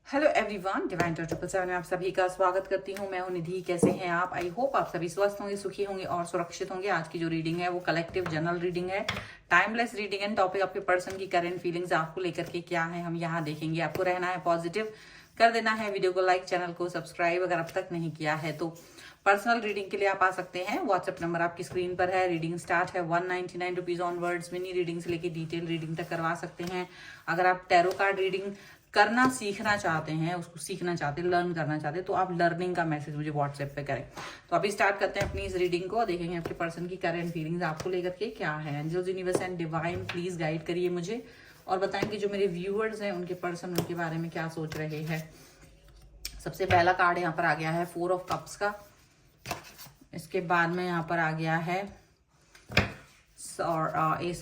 Hello everyone, divine taught 777 में आप सभी का स्वागत करती हूँ। मैं हूँ निधि। कैसे हैं आप? आई होप आप सभी स्वस्थ होंगे, सुखी होंगे और सुरक्षित होंगे। आज की जो रीडिंग है वो कलेक्टिव जनरल रीडिंग है, टाइमलेस रीडिंग एंड टॉपिक आपके पर्सन की करंट फीलिंग्स आपको लेकर के क्या है हम यहाँ देखेंगे। आपको रहना है पॉजिटिव, कर देना है वीडियो को लाइक, चैनल को सब्सक्राइब अगर अब तक नहीं किया है तो। पर्सनल रीडिंग के लिए आप आ सकते हैं, व्हाट्सएप नंबर आपकी स्क्रीन पर है। रीडिंग स्टार्ट है 199 रुपीज ऑनवर्ड्स। मिनी रीडिंग से लेके डिटेल रीडिंग तक करवा सकते हैं। अगर आप टैरो कार्ड रीडिंग करना सीखना चाहते हैं, उसको सीखना चाहते हैं, लर्न करना चाहते हैं, तो आप लर्निंग का मैसेज मुझे व्हाट्सएप पे करें। तो अभी स्टार्ट करते हैं अपनी इस रीडिंग को। देखेंगे आपके पर्सन की करंट फीलिंग्स आपको लेकर के क्या है। Angels, universe and divine please guide करिए मुझे और बताएं कि जो मेरे व्यूअर्स हैं उनके पर्सन उनके बारे में क्या सोच रहे हैं। सबसे पहला कार्ड यहाँ पर आ गया है 4 ऑफ कप्स का। इसके बाद में यहाँ पर आ गया है S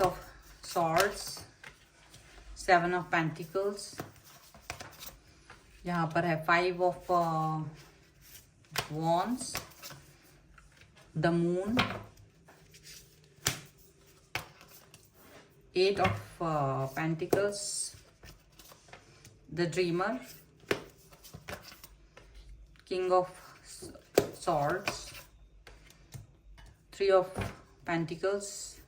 of swords, 7 of pentacles. यहाँ पर है 5 of wands, the moon, 8 of pentacles, the dreamer, king of swords, 3 of pentacles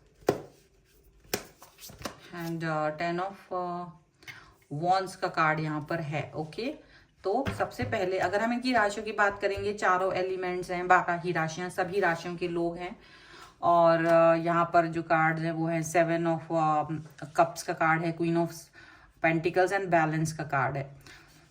and 10 of wands का कार्ड यहाँ पर है। ओके, तो सबसे पहले अगर हम इनकी राशियों की बात करेंगे, चारों एलिमेंट्स हैं, 12 ही राशियां, सभी राशियों के लोग हैं। और यहाँ पर जो कार्ड है वो है 7 ऑफ कप्स का कार्ड है, queen of pentacles and balance का कार्ड है।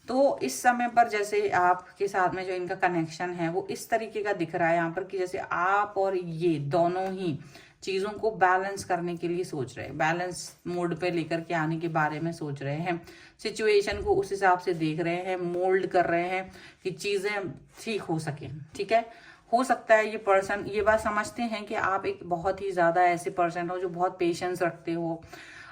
तो इस समय पर जैसे आपके साथ में जो इनका कनेक्शन है वो इस तरीके का दिख रहा है यहाँ पर कि जैसे आप और ये दोनों ही चीज़ों को बैलेंस करने के लिए सोच रहे हैं, बैलेंस मोड पे लेकर के आने के बारे में सोच रहे हैं, सिचुएशन को उस हिसाब से देख रहे हैं, मोल्ड कर रहे हैं कि चीज़ें ठीक हो सके। ठीक है, हो सकता है ये पर्सन ये बात समझते हैं कि आप एक बहुत ही ज़्यादा ऐसे पर्सन हो जो बहुत पेशेंस रखते हो,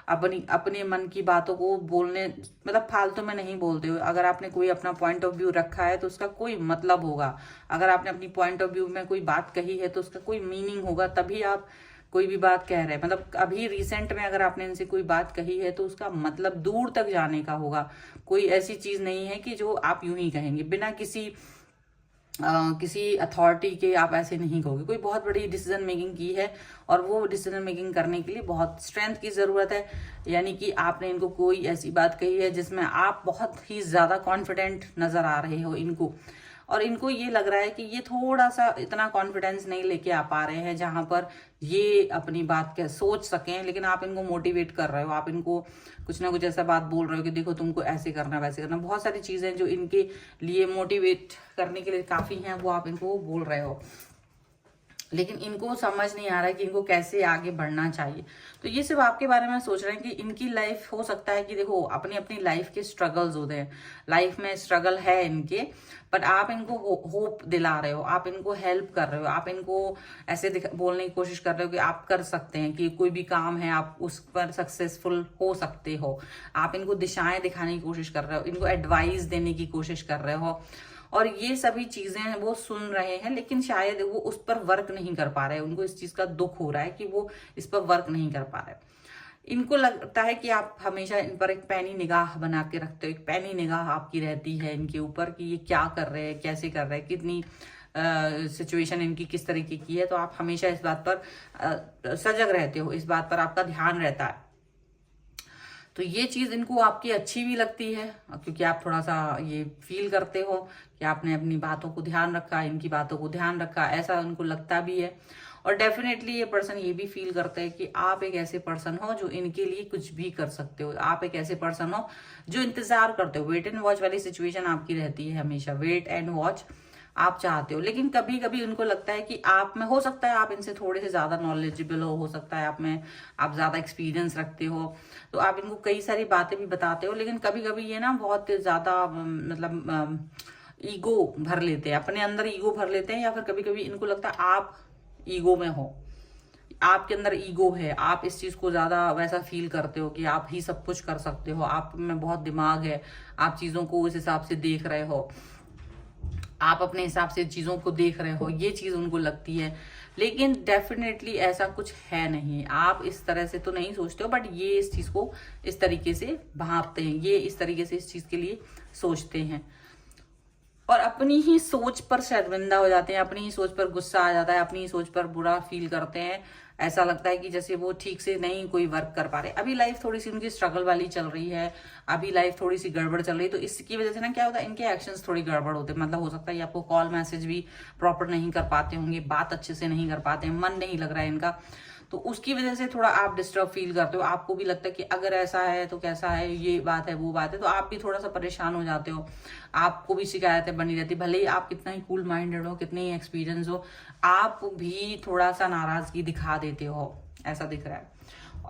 अपने मन की बातों को बोलने मतलब फालतू में नहीं बोलते हो। अगर आपने कोई अपना पॉइंट ऑफ व्यू रखा है तो उसका कोई मतलब होगा। अगर आपने अपनी पॉइंट ऑफ व्यू में कोई बात कही है तो उसका कोई मीनिंग होगा, तभी आप कोई भी बात कह रहे हैं। मतलब अभी रिसेंट में अगर आपने इनसे कोई बात कही है तो उसका मतलब दूर तक जाने का होगा। कोई ऐसी चीज नहीं है कि जो आप यूं ही कहेंगे बिना किसी अथॉरिटी के आप ऐसे नहीं कहोगे। कोई बहुत बड़ी डिसीजन मेकिंग की है और वो डिसीजन मेकिंग करने के लिए बहुत स्ट्रेंथ की ज़रूरत है। यानी कि आपने इनको कोई ऐसी बात कही है जिसमें आप बहुत ही ज़्यादा कॉन्फिडेंट नज़र आ रहे हो इनको, और इनको ये लग रहा है कि ये थोड़ा सा इतना कॉन्फिडेंस नहीं लेके आ पा रहे हैं जहां पर ये अपनी बात के सोच सकें। लेकिन आप इनको मोटिवेट कर रहे हो, आप इनको कुछ ना कुछ ऐसा बात बोल रहे हो कि देखो तुमको ऐसे करना वैसे करना। बहुत सारी चीजें जो इनके लिए मोटिवेट करने के लिए काफी हैं वो आप इनको बोल रहे हो, लेकिन इनको समझ नहीं आ रहा है कि इनको कैसे आगे बढ़ना चाहिए। तो ये सिर्फ आपके बारे में सोच रहे हैं कि इनकी लाइफ हो सकता है कि देखो अपनी अपनी लाइफ के स्ट्रगल्स होते हैं, लाइफ में स्ट्रगल है इनके, बट आप इनको होप दिला रहे हो, आप इनको हेल्प कर रहे हो, आप इनको ऐसे बोलने की कोशिश कर रहे हो कि आप कर सकते हैं, कि कोई भी काम है आप उस पर सक्सेसफुल हो सकते हो। आप इनको दिशाएं दिखाने की कोशिश कर रहे हो, इनको एडवाइस देने की कोशिश कर रहे हो, और ये सभी चीजें वो सुन रहे हैं लेकिन शायद वो उस पर वर्क नहीं कर पा रहे। उनको इस चीज का दुख हो रहा है कि वो इस पर वर्क नहीं कर पा रहे। इनको लगता है कि आप हमेशा इन पर एक पैनी निगाह बना के रखते हो, एक पैनी निगाह आपकी रहती है इनके ऊपर कि ये क्या कर रहे हैं, कैसे कर रहे हैं, कितनी सिचुएशन इनकी किस तरीके की है। तो आप हमेशा इस बात पर सजग रहते हो, इस बात पर आपका ध्यान रहता है। तो ये चीज इनको आपकी अच्छी भी लगती है क्योंकि आप थोड़ा सा ये फील करते हो कि आपने अपनी बातों को ध्यान रखा, इनकी बातों को ध्यान रखा, ऐसा उनको लगता भी है। और डेफिनेटली ये पर्सन ये भी फील करते हैं कि आप एक ऐसे पर्सन हो जो इनके लिए कुछ भी कर सकते हो। आप एक ऐसे पर्सन हो जो इंतजार करते हो, वेट एंड वॉच वाली सिचुएशन आपकी रहती है हमेशा, वेट एंड वॉच आप चाहते हो। लेकिन कभी कभी उनको लगता है कि आप में हो सकता है आप इनसे थोड़े से ज्यादा नॉलेजेबल हो सकता है आप ज्यादा एक्सपीरियंस रखते हो, तो आप इनको कई सारी बातें भी बताते हो। लेकिन कभी कभी ये ना बहुत ज्यादा मतलब ईगो भर लेते हैं, अपने अंदर ईगो भर लेते हैं, या फिर कभी कभी इनको लगता है आप ईगो में हो, आपके अंदर ईगो है, आप इस चीज को ज्यादा वैसा फील करते हो कि आप ही सब कुछ कर सकते हो, आप में बहुत दिमाग है, आप चीजों को उस हिसाब से देख रहे हो, आप अपने हिसाब से चीजों को देख रहे हो, ये चीज उनको लगती है। लेकिन डेफिनेटली ऐसा कुछ है नहीं, आप इस तरह से तो नहीं सोचते हो, बट ये इस चीज को इस तरीके से भांपते हैं, ये इस तरीके से इस चीज के लिए सोचते हैं और अपनी ही सोच पर शर्मिंदा हो जाते हैं, अपनी ही सोच पर गुस्सा आ जाता है, अपनी ही सोच पर बुरा फील करते हैं। ऐसा लगता है कि जैसे वो ठीक से नहीं कोई वर्क कर पा रहे। अभी लाइफ थोड़ी सी उनकी स्ट्रगल वाली चल रही है, अभी लाइफ थोड़ी सी गड़बड़ चल रही है, तो इसकी वजह से ना क्या होता है, इनके एक्शंस थोड़ी गड़बड़ होते हैं। मतलब हो सकता है ये आपको कॉल मैसेज भी प्रॉपर नहीं कर पाते होंगे, बात अच्छे से नहीं कर पाते हैं, मन नहीं लग रहा है इनका, तो उसकी वजह से थोड़ा आप डिस्टर्ब फील करते हो। आपको भी लगता है कि अगर ऐसा है तो कैसा है, ये बात है वो बात है, तो आप भी थोड़ा सा परेशान हो जाते हो। आपको भी शिकायतें बनी रहती, भले ही आप कितना ही कूल माइंडेड हो, कितने ही एक्सपीरियंस हो, आप भी थोड़ा सा नाराजगी दिखा देते हो, ऐसा दिख रहा है।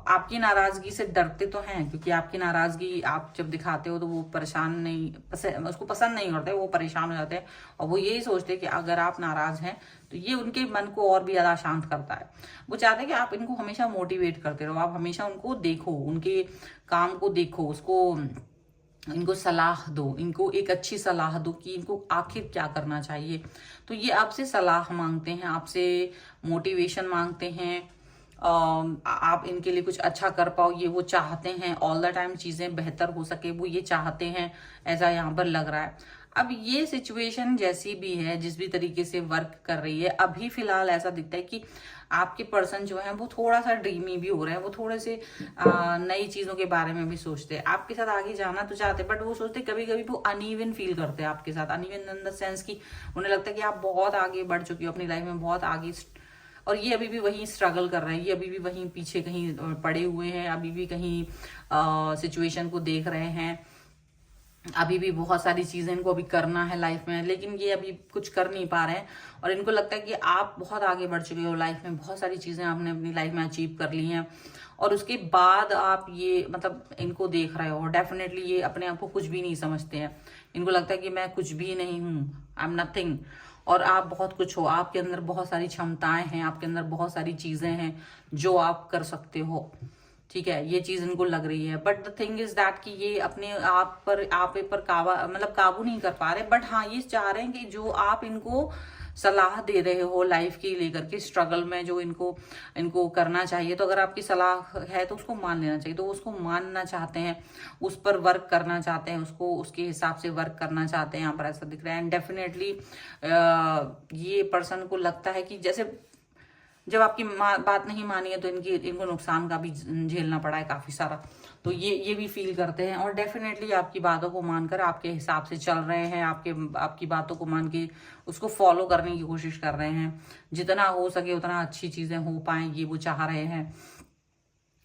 आपकी नाराजगी से डरते तो हैं, क्योंकि आपकी नाराजगी आप जब दिखाते हो तो वो परेशान नहीं, उसको पसंद नहीं करते, वो परेशान हो जाते हैं और वो यही सोचते हैं कि अगर आप नाराज हैं तो ये उनके मन को और भी ज्यादा शांत करता है। वो चाहते हैं कि आप इनको हमेशा मोटिवेट करते रहो, आप हमेशा उनको देखो, उनके काम को देखो, उसको इनको सलाह दो, इनको एक अच्छी सलाह दो कि इनको आखिर क्या करना चाहिए। तो ये आपसे सलाह मांगते हैं, आपसे मोटिवेशन मांगते हैं, आप इनके लिए कुछ अच्छा कर पाओ, ये वो चाहते हैं। ऑल द टाइम चीजें बेहतर हो सके, वो ये चाहते हैं, ऐसा यहाँ पर लग रहा है। अब ये सिचुएशन जैसी भी है, जिस भी तरीके से वर्क कर रही है, अभी फिलहाल ऐसा दिखता है कि आपके पर्सन जो है वो थोड़ा सा ड्रीमी भी हो रहे हैं, वो थोड़े से नई चीजों के बारे में भी सोचते हैं, आपके साथ आगे जाना तो चाहते हैं, बट वो सोचते कभी कभी वो अनइवन फील करते हैं आपके साथ। अनइवन इन द सेंस कि उन्हें लगता है कि आप बहुत आगे बढ़ चुकी हो अपनी लाइफ में, बहुत आगे, और ये अभी भी वहीं स्ट्रगल कर रहे हैं, ये अभी भी वहीं पीछे कहीं पड़े हुए हैं, अभी भी कहीं सिचुएशन को देख रहे हैं, अभी भी बहुत सारी चीजें इनको अभी करना है लाइफ में, लेकिन ये अभी कुछ कर नहीं पा रहे हैं। और इनको लगता है कि आप बहुत आगे बढ़ चुके हो लाइफ में, बहुत सारी चीजें आपने अपनी लाइफ में अचीव कर ली हैं, और उसके बाद आप ये मतलब इनको देख रहे हो। डेफिनेटली ये अपने आप को कुछ भी नहीं समझते हैं, इनको लगता है कि मैं कुछ भी नहीं हूँ, आई एम नथिंग, और आप बहुत कुछ हो। आपके अंदर बहुत सारी क्षमताएं हैं, आपके अंदर बहुत सारी चीजें हैं जो आप कर सकते हो, ठीक है, ये चीज इनको लग रही है। But the thing is that कि ये अपने आप पर काबू नहीं कर पा रहे। बट हाँ, ये चाह रहे हैं कि जो आप इनको सलाह दे रहे हो लाइफ की लेकर के, स्ट्रगल में जो इनको करना चाहिए, तो अगर आपकी सलाह है तो उसको मान लेना चाहिए, तो उसको मानना चाहते हैं, उस पर वर्क करना चाहते हैं, उसको उसके हिसाब से वर्क करना चाहते हैं। यहाँ पर ऐसा दिख रहा है। एंड डेफिनेटली ये पर्सन को लगता है कि जैसे जब आपकी बात नहीं मानी है तो इनको नुकसान का भी झेलना पड़ा है काफी सारा, तो ये भी फील करते हैं। और डेफिनेटली आपकी बातों को मानकर आपके हिसाब से चल रहे हैं, आपकी बातों को मान के उसको फॉलो करने की कोशिश कर रहे हैं। जितना हो सके उतना अच्छी चीजें हो पाए ये वो चाह रहे हैं,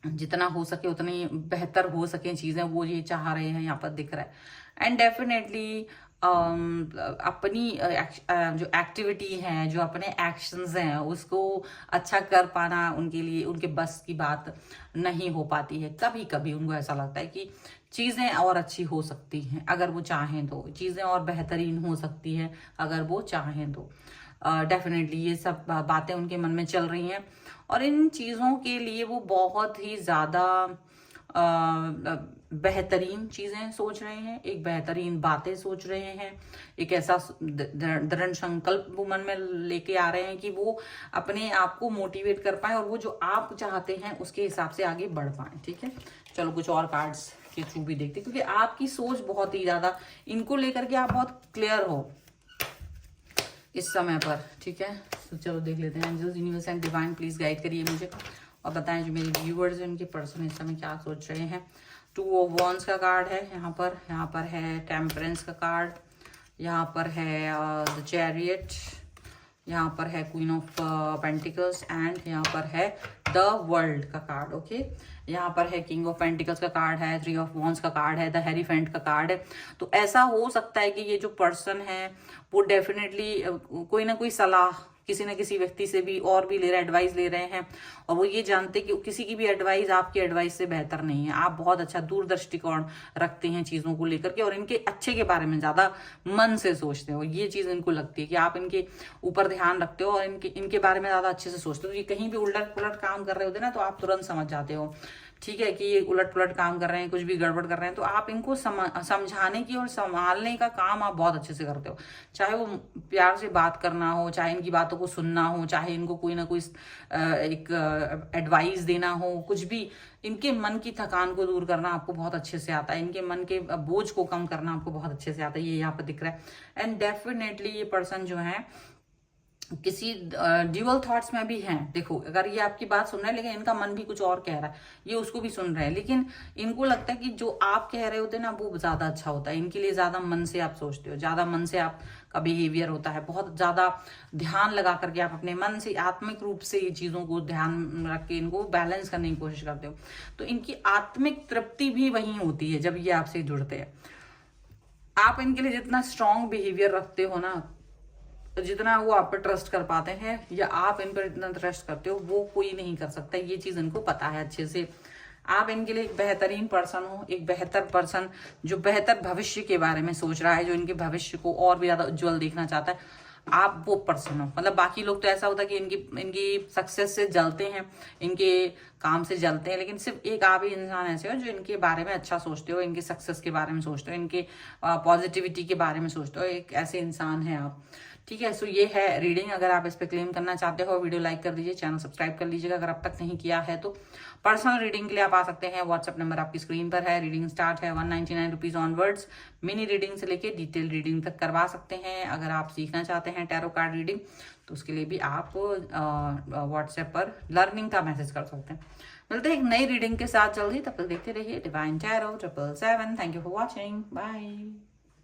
जितना हो सके उतनी बेहतर हो सके चीजें वो ये चाह रहे हैं, यहाँ पर दिख रहा है। एंड डेफिनेटली अपनी जो एक्टिविटी है, जो अपने एक्शंस हैं, उसको अच्छा कर पाना उनके लिए, उनके बस की बात नहीं हो पाती है। कभी कभी उनको ऐसा लगता है कि चीज़ें और अच्छी हो सकती हैं अगर वो चाहें तो, चीज़ें और बेहतरीन हो सकती है अगर वो चाहें तो। डेफिनेटली ये सब बातें उनके मन में चल रही हैं, और इन चीज़ों के लिए वो बहुत ही ज़्यादा बेहतरीन चीजें सोच रहे हैं, एक बेहतरीन बातें सोच रहे हैं, एक ऐसा दृढ़ संकल्प वो मन में लेके आ रहे हैं कि वो अपने आप को मोटिवेट कर पाए और वो जो आप चाहते हैं उसके हिसाब से आगे बढ़ पाए। ठीक है, चलो कुछ और कार्ड्स के थ्रू भी देखते हैं, क्योंकि आपकी सोच बहुत ही ज्यादा इनको लेकर के आप बहुत क्लियर हो इस समय पर। ठीक है, तो चलो देख लेते हैं। Angels, universe and divine please guide करिए मुझे और बताएं जो मेरे व्यूअर्स हैं उनके पर्सन इस समय क्या सोच रहे हैं। 2 ऑफ वॉन्ड्स का कार्ड है यहाँ पर है टेम्परेंस का कार्ड, यहाँ पर है द चैरियट, यहाँ पर है क्वीन ऑफ पेंटिकल्स, एंड यहाँ पर है द वर्ल्ड का कार्ड। ओके, यहाँ पर है किंग ऑफ पेंटिकल्स का कार्ड है, 3 ऑफ वॉन्ड्स का कार्ड है, द हेरीफेंट का कार्ड है। तो ऐसा हो सकता है कि ये जो पर्सन है वो डेफिनेटली कोई ना कोई सलाह किसी न किसी व्यक्ति से भी और भी ले रहे हैं, एडवाइस ले रहे हैं, और वो ये जानते कि किसी की भी एडवाइस आपकी एडवाइस से बेहतर नहीं है। आप बहुत अच्छा दूरदृष्टिकोण रखते हैं चीजों को लेकर के, और इनके अच्छे के बारे में ज्यादा मन से सोचते हो। ये चीज इनको लगती है कि आप इनके ऊपर ध्यान रखते हो और इनके बारे में ज्यादा अच्छे से सोचते हो। ये कहीं भी उलट पुलट काम कर रहे होते ना तो आप तुरंत समझ जाते हो ठीक है, कि ये उलट पुलट काम कर रहे हैं, कुछ भी गड़बड़ कर रहे हैं, तो आप इनको समझाने की और संभालने का काम आप बहुत अच्छे से करते हो। चाहे वो प्यार से बात करना हो, चाहे इनकी बातों को सुनना हो, चाहे इनको कोई ना कोई एक एडवाइस देना हो, कुछ भी, इनके मन की थकान को दूर करना आपको बहुत अच्छे से आता है, इनके मन के बोझ को कम करना आपको बहुत अच्छे से आता है, ये यहाँ पर दिख रहा है। एंड डेफिनेटली ये पर्सन जो है किसी ड्यूअल थॉट्स में भी हैं। देखो, अगर ये आपकी बात सुन रहा है लेकिन इनका मन भी कुछ और कह रहा है, ये उसको भी सुन रहे हैं, लेकिन इनको लगता है कि जो आप कह रहे होते हैं ना वो ज्यादा अच्छा होता है। इनके लिए ज्यादा मन से आप सोचते हो, ज्यादा मन से आपका बिहेवियर होता है, बहुत ज्यादा ध्यान लगा करके आप अपने मन से आत्मिक रूप से ये चीजों को ध्यान रख के इनको बैलेंस करने की कोशिश करते हो। तो इनकी आत्मिक तृप्ति भी वहीं होती है जब ये आपसे जुड़ते हैं। आप इनके लिए जितना स्ट्रांग बिहेवियर रखते हो ना, जितना वो आप पर ट्रस्ट कर पाते हैं या आप इन पर इतना ट्रस्ट करते हो, वो कोई नहीं कर सकता। ये चीज इनको पता है अच्छे से। आप इनके लिए एक बेहतरीन पर्सन हो, एक बेहतर पर्सन जो बेहतर भविष्य के बारे में सोच रहा है, जो इनके भविष्य को और भी ज्यादा उज्जवल देखना चाहता है। आप वो पर्सन हो। मतलब बाकी लोग तो ऐसा होता है कि इनकी सक्सेस से जलते हैं, इनके काम से जलते हैं, लेकिन सिर्फ एक आप ही इंसान ऐसे हो जो इनके बारे में अच्छा सोचते हो, इनके सक्सेस के बारे में सोचते हो, इनके पॉजिटिविटी के बारे में सोचते हो। एक ऐसे इंसान है आप। ठीक है, सो ये है रीडिंग। अगर आप इस पे क्लेम करना चाहते हो, वीडियो लाइक कर दीजिए, चैनल सब्सक्राइब कर लीजिएगा अगर अब तक नहीं किया है तो। पर्सनल रीडिंग के लिए आप आ सकते हैं, व्हाट्सएप नंबर आपकी स्क्रीन पर है। रीडिंग स्टार्ट है 199 रुपीज ऑनवर्ड्स। मिनी रीडिंग से लेके डिटेल रीडिंग तक करवा सकते हैं। अगर आप सीखना चाहते हैं टैरो कार्ड रीडिंग तो उसके लिए भी आप व्हाट्सएप पर लर्निंग का मैसेज कर सकते हैं। मिलते हैं एक नई रीडिंग के साथ जल्दी, तब तक देखते रहिए divine tarot 777। Thank you for watching, bye.